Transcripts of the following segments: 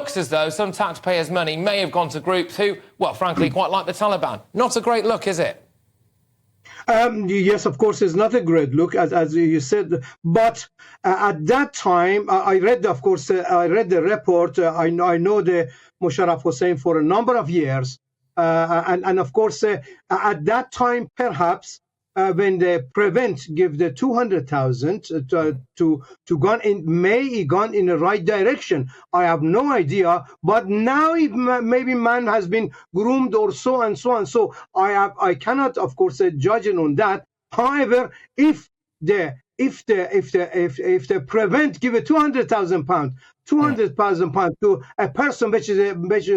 looks as though some taxpayers' money may have gone to groups who, well, frankly, quite like the Taliban. Not a great look, is it? Yes, of course, it's not a great look, as you said. But at that time, I read, of course, I read the report. I know the Musharraf Hussain for a number of years, and of course, at that time, perhaps when the Prevent give the 200,000 to gone in, may gone in the right direction. I have no idea, but now maybe man has been groomed or so and so and so. I cannot, of course, judge on that. However, if the Prevent give a 200,000 pound, 200,000 pound to a person which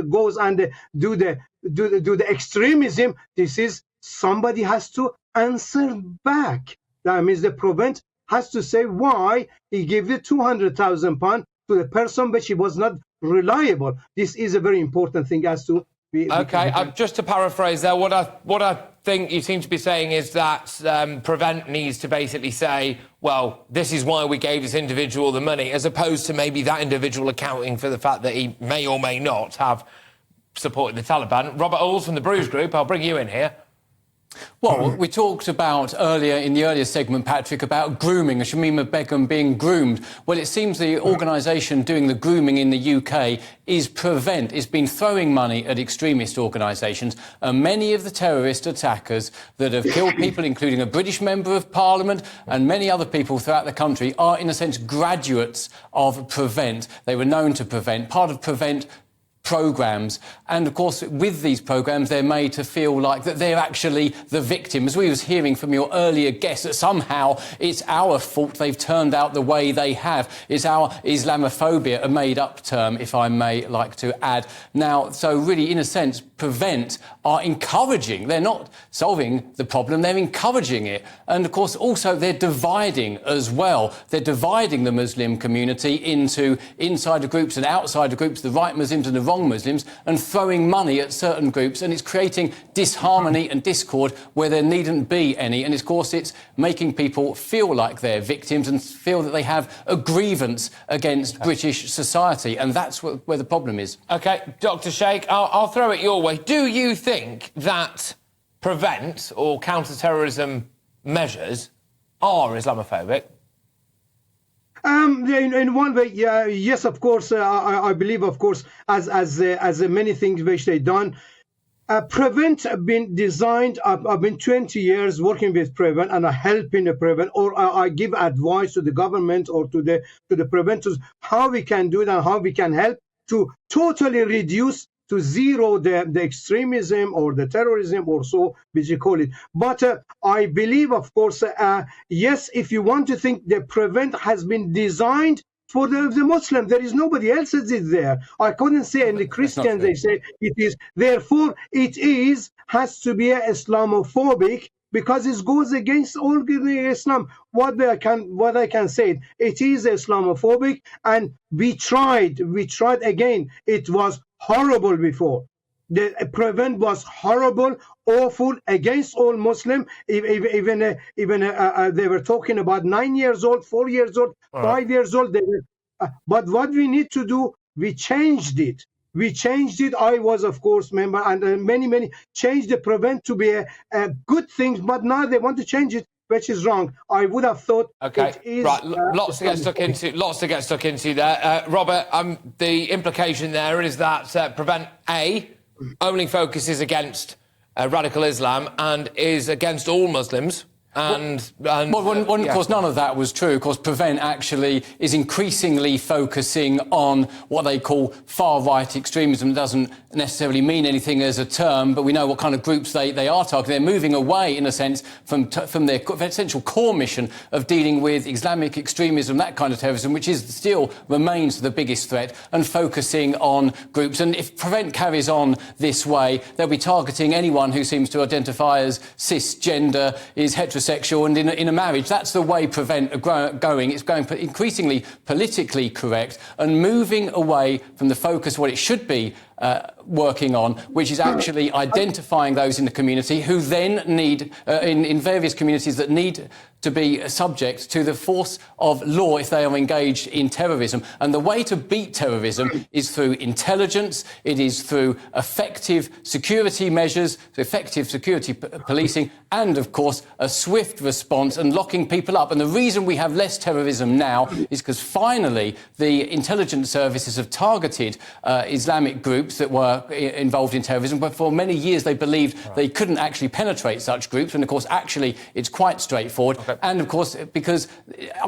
goes and do the extremism, this is somebody has to answer back. That means the Prevent has to say why he gave the 200,000 pound to the person which he was not reliable. This is a very important thing as to be. Okay, just to paraphrase there, what I think you seem to be saying is that Prevent needs to basically say, well, this is why we gave this individual the money, as opposed to maybe that individual accounting for the fact that he may or may not have supported the Taliban. Robert Oulds from the Bruise Group, I'll bring you in here. Well, we talked about earlier in the earlier segment, Patrick, about grooming, Shamima Begum being groomed. Well, it seems the organisation doing the grooming in the UK is Prevent. It's been throwing money at extremist organisations, and many of the terrorist attackers that have killed people, including a British Member of Parliament and many other people throughout the country, are, in a sense, graduates of Prevent. They were known to Prevent, part of Prevent programmes, and of course with these programmes they're made to feel like that they're actually the victim, as we was hearing from your earlier guest, that somehow it's our fault they've turned out the way they have. It's our Islamophobia, a made-up term, if I may like to add. Now, so really, in a sense, Prevent are encouraging, they're not solving the problem, they're encouraging it. And of course also they're dividing as well. They're dividing the Muslim community into insider groups and outsider groups, the right Muslims and the wrong Muslims, and throwing money at certain groups, and it's creating disharmony and discord where there needn't be any. And of course it's making people feel like they're victims and feel that they have a grievance against British society, and that's where the problem is. OK, Dr Sheik, I'll throw it your way. Do you think that Prevent or counter-terrorism measures are Islamophobic? In one way, yes, of course. I believe, of course, as many things which they done. Prevent have been designed. I've been 20 years working with Prevent, and I help in the Prevent, or I give advice to the government or to the preventers how we can do it and how we can help to totally reduce to zero the extremism or the terrorism or so which you call it. But I believe, of course, yes, if you want to think the Prevent has been designed for the Muslim, there is nobody else is it there. I couldn't say, and the Christians, they say it is. Therefore, it has to be Islamophobic, because it goes against all Islam. What I can say, it is Islamophobic, and we tried again. It was horrible before. The Prevent was horrible, awful, against all Muslim. Even they were talking about 9 years old, 4 years old, 5 years old. They were, but what we need to do, we changed it. I was, of course, member, and many changed the Prevent to be a good thing. But now they want to change it, which is wrong. I would have thought. Okay, it is, right. Lots to get stuck into there, Robert. The implication there is that Prevent only focuses against radical Islam and is against all Muslims. Of course, none of that was true. Of course, Prevent actually is increasingly focusing on what they call far-right extremism. It doesn't necessarily mean anything as a term, but we know what kind of groups they are targeting. They're moving away, in a sense, from their essential core mission of dealing with Islamic extremism, that kind of terrorism, which still remains the biggest threat, and focusing on groups. And if Prevent carries on this way, they'll be targeting anyone who seems to identify as cisgender, is heterosexual, and in a marriage. That's the way Prevent are going. It's going increasingly politically correct and moving away from the focus of what it should be working on, which is actually identifying those in the community who then need, in various communities that need to be subject to the force of law if they are engaged in terrorism. And the way to beat terrorism is through intelligence, it is through effective security measures, effective security policing, and, of course, a swift response and locking people up. And the reason we have less terrorism now is because finally the intelligence services have targeted Islamic groups that were involved in terrorism, but for many years they believed they couldn't actually penetrate such groups. And, of course, actually it's quite straightforward. Okay. And, of course, because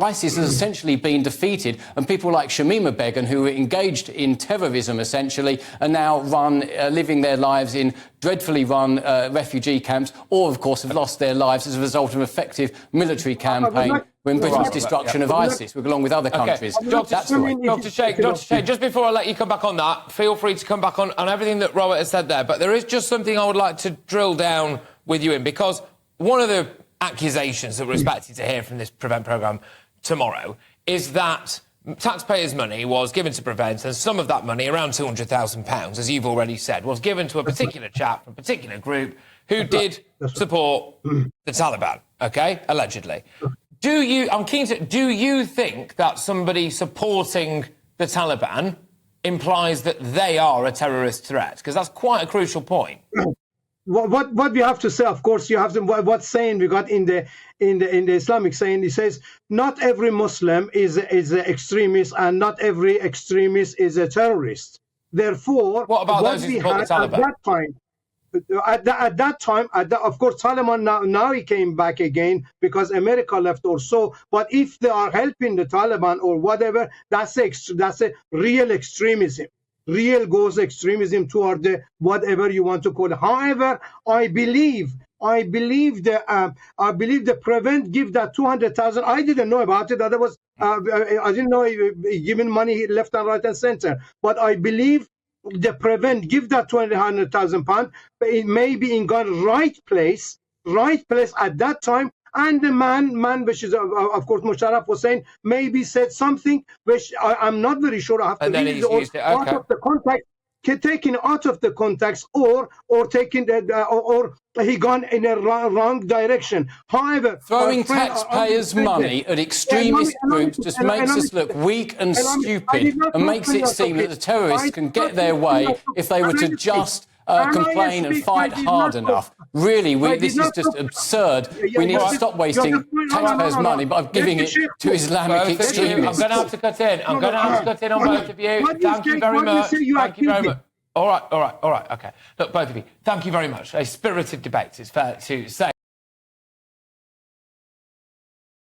ISIS has essentially been defeated, and people like Shamima Begum, who were engaged in terrorism, essentially, are now living their lives in dreadfully run refugee camps, or, of course, have lost their lives as a result of an effective military campaign in Britain's destruction of ISIS, along with other countries. Dr. Sheik, just before I let you come back on that, feel free to come back on everything that Robert has said there, but there is just something I would like to drill down with you in, because one of the accusations that we're expecting to hear from this Prevent programme tomorrow is that taxpayers' money was given to Prevent, and some of that money, around £200,000, as you've already said, was given to a particular chap from a particular group who did support the Taliban, OK, allegedly. Do you think that somebody supporting the Taliban implies that they are a terrorist threat? Because that's quite a crucial point. What we have to say, of course, you have to, what saying we got in the Islamic saying, it says not every Muslim is an extremist and not every extremist is a terrorist. Therefore, what about those who support the Taliban? At that time, of course, Taliban now he came back again because America left or so. But if they are helping the Taliban or whatever, that's a real extremism. Real goes extremism toward the whatever you want to call it. However, I believe the Prevent give that 200,000. I didn't know about it. That was I didn't know giving money left and right and center. But I believe the Prevent give that £200,000. It may be in God's right place at that time. And the man, which is, of course, Musharraf was saying, maybe said something which I'm not very sure. I have to read it out of the context, taken out of the context, or taking or he gone in a wrong direction. However, throwing taxpayers' money at extremist groups just makes us look weak and stupid, and makes it seem that the terrorists can get their way if they were to just complain and fight hard enough. Really, this is just absurd. We need to stop wasting taxpayers' money by giving it to Islamic extremists. I'm going to have to cut in. I'm going to have to cut in on both of you. Thank you very much. Thank you very much. All right. OK. Look, both of you, thank you very much. A spirited debate, it's fair to say.